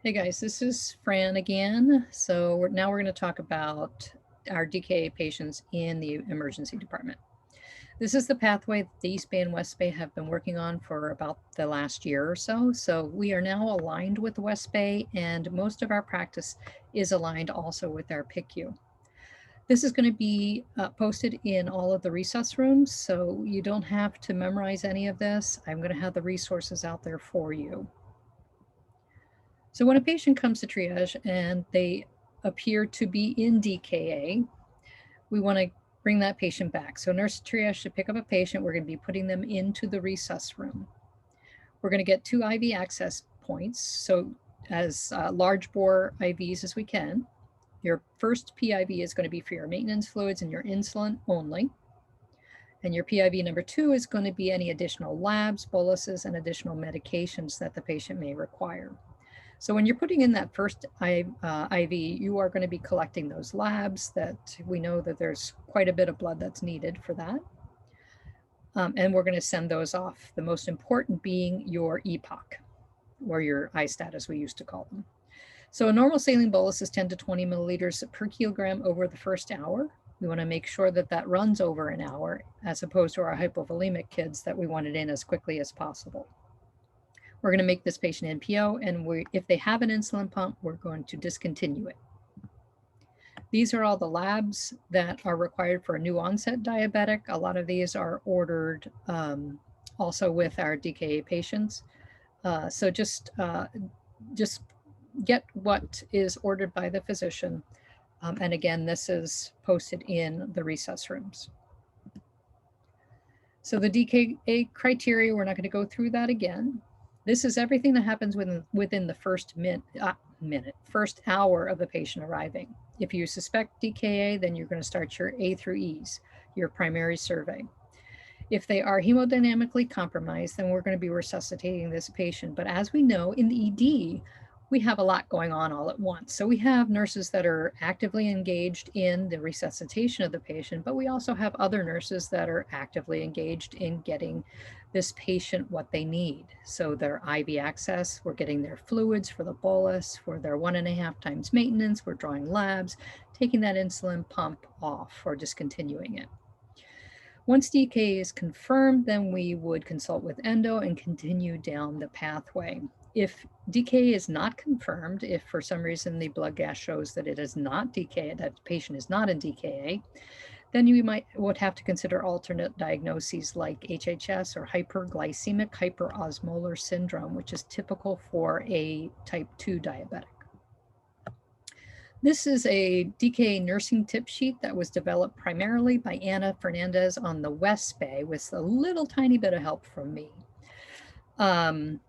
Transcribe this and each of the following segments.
Hey guys, this is Fran again. So now we're going to talk about our DKA patients in the emergency department. This is the pathway that the East Bay and West Bay have been working on for about the last year or so. So we are now aligned with the West Bay, and most of our practice is aligned also with our PICU. This is going to be posted in all of the resus rooms, so you don't have to memorize any of this. I'm going to have the resources out there for you. So when a patient comes to triage and they appear to be in DKA, we want to bring that patient back. So nurse triage should pick up a patient. We're going to be putting them into the resus room. We're going to get 2 IV access points, so as large bore IVs as we can. Your first PIV is going to be for your maintenance fluids and your insulin only. And your PIV number 2 is going to be any additional labs, boluses, and additional medications that the patient may require. So when you're putting in that first IV, you are going to be collecting those labs that we know that there's quite a bit of blood that's needed for that. And we're going to send those off, the most important being your EPOC, or your ISTAT as we used to call them. So a normal saline bolus is 10 to 20 milliliters per kilogram over the first hour. We want to make sure that that runs over an hour, as opposed to our hypovolemic kids that we want it in as quickly as possible. We're going to make this patient NPO, and if they have an insulin pump, we're going to discontinue it. These are all the labs that are required for a new onset diabetic. A lot of these are ordered also with our DKA patients. So just get what is ordered by the physician. And again, this is posted in the resus rooms. So the DKA criteria, we're not going to go through that again. This is everything that happens within the first first hour of the patient arriving. If you suspect DKA, then you're going to start your A through E's, your primary survey. If they are hemodynamically compromised, then we're going to be resuscitating this patient. But as we know, in the ED, we have a lot going on all at once. So we have nurses that are actively engaged in the resuscitation of the patient, but we also have other nurses that are actively engaged in getting this patient what they need. So their IV access, we're getting their fluids for the bolus, for their 1.5 times maintenance, we're drawing labs, taking that insulin pump off or discontinuing it. Once DKA is confirmed, then we would consult with endo and continue down the pathway. If DKA is not confirmed, if for some reason the blood gas shows that it is not DKA, that the patient is not in DKA, then you would have to consider alternate diagnoses like HHS or hyperglycemic hyperosmolar syndrome, which is typical for a type 2 diabetic. This is a DKA Nursing Tip Sheet that was developed primarily by Anna Fernandez on the West Bay with a little tiny bit of help from me.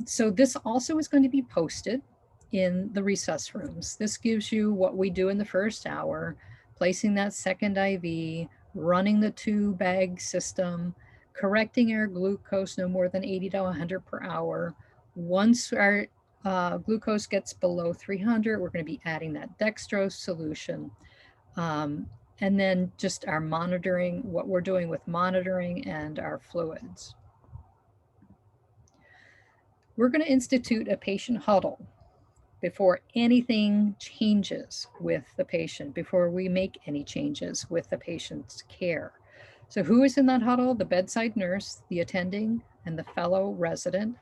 So this also is going to be posted in the resus rooms. This gives you what we do in the first hour, placing that second IV, running the 2-bag system, correcting our glucose no more than 80 to 100 per hour. Once our glucose gets below 300, we're going to be adding that dextrose solution. And then just our monitoring, what we're doing with monitoring and our fluids. We're going to institute a patient huddle before anything changes with the patient, before we make any changes with the patient's care. So who is in that huddle? The bedside nurse, the attending, and the fellow resident,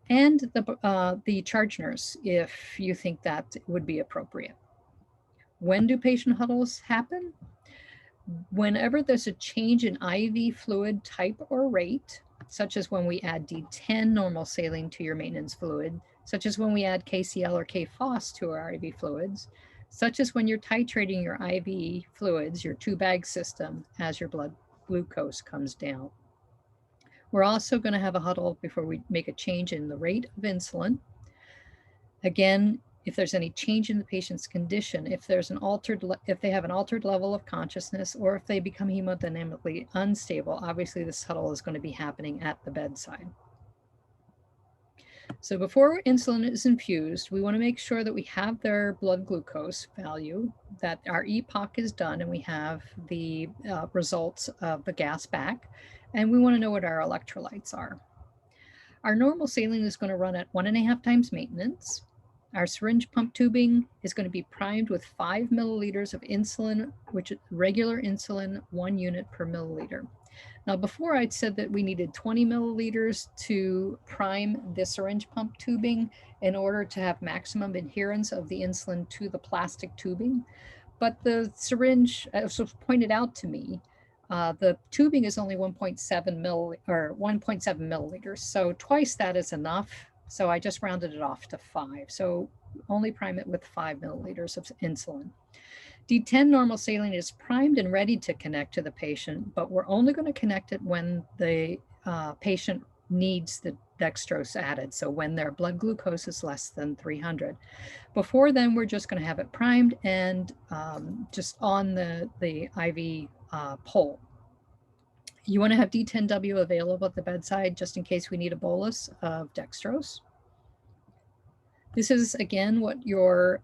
and the charge nurse, if you think that would be appropriate. When do patient huddles happen? Whenever there's a change in IV fluid type or rate, such as when we add D10 normal saline to your maintenance fluid, such as when we add KCl or KPhos to our IV fluids, such as when you're titrating your IV fluids, your 2-bag system, as your blood glucose comes down. We're also going to have a huddle before we make a change in the rate of insulin. Again, if there's any change in the patient's condition, if they have an altered level of consciousness, or if they become hemodynamically unstable, obviously this huddle is going to be happening at the bedside. So before insulin is infused, we want to make sure that we have their blood glucose value, that our EPOC is done, and we have the results of the gas back, and we want to know what our electrolytes are. Our normal saline is going to run at 1.5 times maintenance. Our syringe pump tubing is going to be primed with 5 milliliters of insulin, which is regular insulin, 1 unit per milliliter. Now, before I'd said that we needed 20 milliliters to prime the syringe pump tubing in order to have maximum adherence of the insulin to the plastic tubing. But the syringe, as was pointed out to me, the tubing is only 1.7 milliliters. So twice that is enough. So I just rounded it off to 5. So only prime it with 5 milliliters of insulin. D10 normal saline is primed and ready to connect to the patient, but we're only going to connect it when the patient needs the dextrose added. So when their blood glucose is less than 300. Before then, we're just going to have it primed and just on the IV pole. You want to have D10W available at the bedside just in case we need a bolus of dextrose. This is, again, what your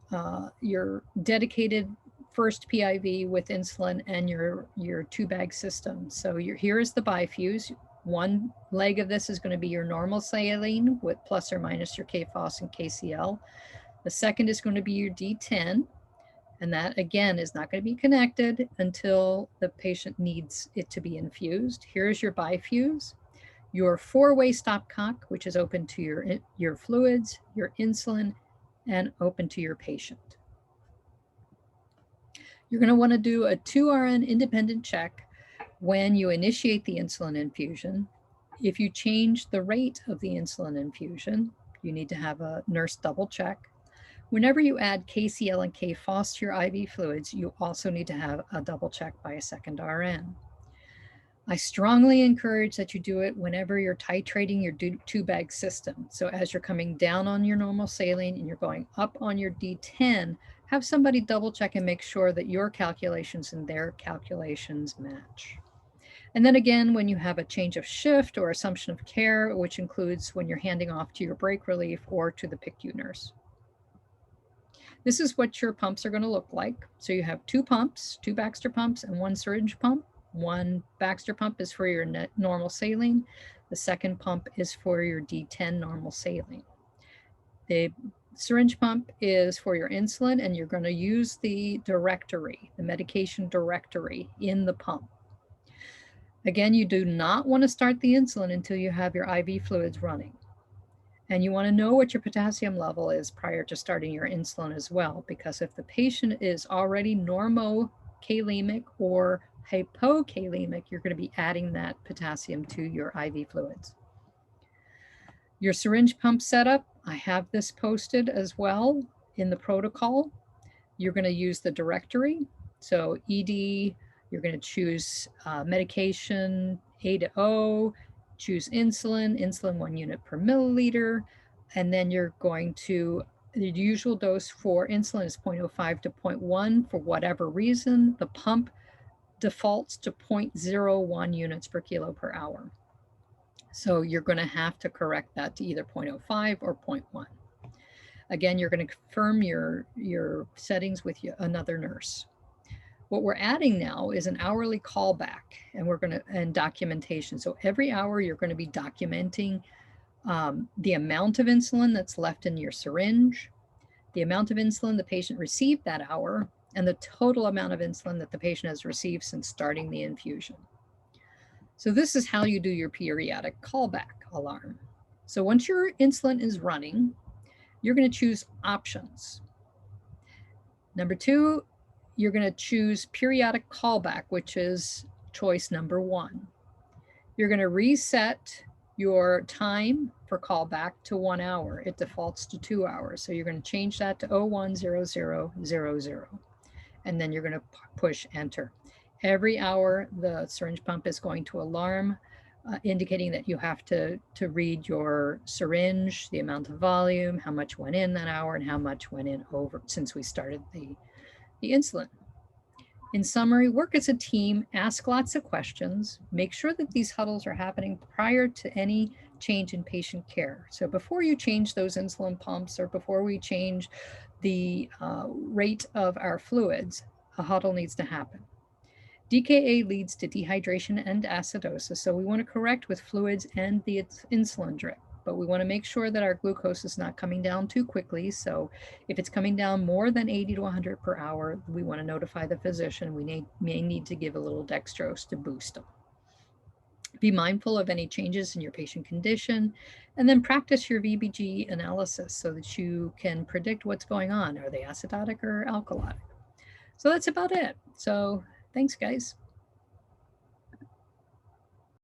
dedicated first PIV with insulin and your 2-bag system. So here is the bifuse. One leg of this is going to be your normal saline with plus or minus your KFOS and KCl. The second is going to be your D10. And that, again, is not going to be connected until the patient needs it to be infused. Here's your bifuse. Your 4-way stopcock, which is open to your fluids, your insulin, and open to your patient. You're going to want to do a 2RN independent check when you initiate the insulin infusion. If you change the rate of the insulin infusion, you need to have a nurse double check. Whenever you add KCl and KFOS to your IV fluids, you also need to have a double check by a second RN. I strongly encourage that you do it whenever you're titrating your 2-bag system. So as you're coming down on your normal saline and you're going up on your D10, have somebody double check and make sure that your calculations and their calculations match. And then again, when you have a change of shift or assumption of care, which includes when you're handing off to your break relief or to the PICU nurse. This is what your pumps are going to look like. So you have 2 pumps, 2 Baxter pumps and 1 syringe pump. One Baxter pump is for your normal saline. The second pump is for your D10 normal saline. The syringe pump is for your insulin, and you're going to use the directory, the medication directory in the pump. Again, you do not want to start the insulin until you have your IV fluids running. And you want to know what your potassium level is prior to starting your insulin as well, because if the patient is already normokalemic or hypokalemic, you're going to be adding that potassium to your IV fluids. Your syringe pump setup, I have this posted as well in the protocol. You're going to use the directory. So ED, you're going to choose medication A to O, choose insulin, 1 unit per milliliter, and then you're going to, the usual dose for insulin is 0.05 to 0.1 for whatever reason. The pump defaults to 0.01 units per kilo per hour. So you're going to have to correct that to either 0.05 or 0.1. Again, you're going to confirm your settings with another nurse. What we're adding now is an hourly callback, and documentation. So every hour you're going to be documenting the amount of insulin that's left in your syringe, the amount of insulin the patient received that hour, and the total amount of insulin that the patient has received since starting the infusion. So this is how you do your periodic callback alarm. So once your insulin is running, you're going to choose options. Number 2, you're going to choose periodic callback, which is choice number 1. You're going to reset your time for callback to 1 hour. It defaults to 2 hours. So you're going to change that to 010000. And then you're going to push enter. Every hour, the syringe pump is going to alarm, indicating that you have to read your syringe, the amount of volume, how much went in that hour, and how much went in over since we started the insulin. In summary, work as a team, ask lots of questions, make sure that these huddles are happening prior to any change in patient care. So before you change those insulin pumps or before we change the rate of our fluids, a huddle needs to happen. DKA leads to dehydration and acidosis, so we want to correct with fluids and the insulin drip. but we want to make sure that our glucose is not coming down too quickly. So if it's coming down more than 80 to 100 per hour, we want to notify the physician. We may need to give a little dextrose to boost them. Be mindful of any changes in your patient condition, and then practice your VBG analysis so that you can predict what's going on. Are they acidotic or alkalotic? So that's about it. So thanks, guys.